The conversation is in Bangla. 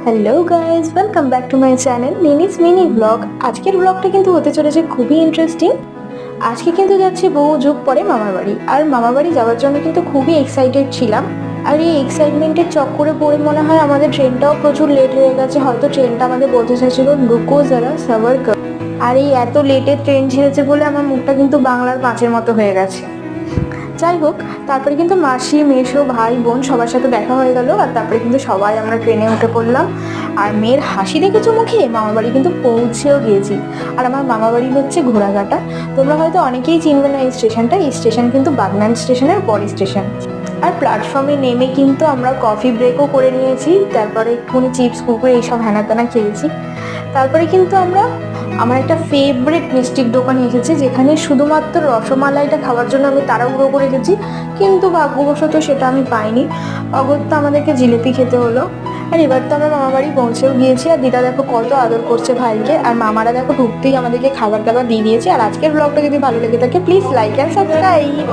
Hello guys, welcome back to my channel নিনিস mini blog. আজকের ব্লগটা কিন্তু হতে চলেছে খুবই ইন্টারেস্টিং। আজকে কিন্তু যাচ্ছি বহু যুগ পরে মামার বাড়ি, আর মামার বাড়ি যাওয়ার জন্য কিন্তু খুবই এক্সাইটেড ছিলাম। আর এই এক্সাইটমেন্টের চক্করে পড়ে মনে হয় আমাদের ট্রেনটাও প্রচুর লেট হয়ে গেছে। হয়তো ট্রেনটা আমাদের বলতে চাইছিল রুকো যারা সবার কর। আর এই এত লেটের ট্রেন ছেড়েছে বলে আমার মুখটা কিন্তু বাংলার পাঁচের মতো হয়ে গেছে। যাই হোক, তারপরে কিন্তু মাসি, মেসো, ভাই, বোন সবার সাথে দেখা হয়ে গেল। আর তারপরে কিন্তু সবাই আমরা ট্রেনে উঠে পড়লাম। আর মেয়ের হাসি দেখেছো মুখে, মামার বাড়ি কিন্তু পৌঁছেও গিয়েছি। আর আমার মামা বাড়ি হচ্ছে ঘোড়াঘাটা। তোমরা হয়তো অনেকেই চিনবে না এই স্টেশনটা। এই স্টেশন কিন্তু বাগনান স্টেশনের পরের স্টেশন। আর প্ল্যাটফর্মে নেমে কিন্তু আমরা কফি ব্রেকও করে নিয়েছি। তারপরে একটুখানি চিপস, কুকুর এইসব হ্যানা ত্যানা খেয়েছি। তারপরে কিন্তু আমার একটা ফেভারিট মিষ্টির দোকানে এসেছি, যেখানে শুধুমাত্র রসমালাইটা খাওয়ার জন্য আমি তাড়াহুড়ো করে গেছি, কিন্তু ভাগ্যবশত সেটা আমি পাইনি। অগত্যা আমাদেরকে জিলিপি খেতে হলো। আর এবার তো আমরা মামা বাড়ি পৌঁছেও গিয়েছি। আর দিদা দেখো কত আদর করছে ভাইকে, আর মামারা দেখো ঢুকতেই আমাদেরকে খাবার দাবার দিয়ে দিয়েছে। আর আজকের ব্লগটা যদি ভালো লেগে থাকে প্লিজ লাইক অ্যান্ড সাবস্ক্রাইব।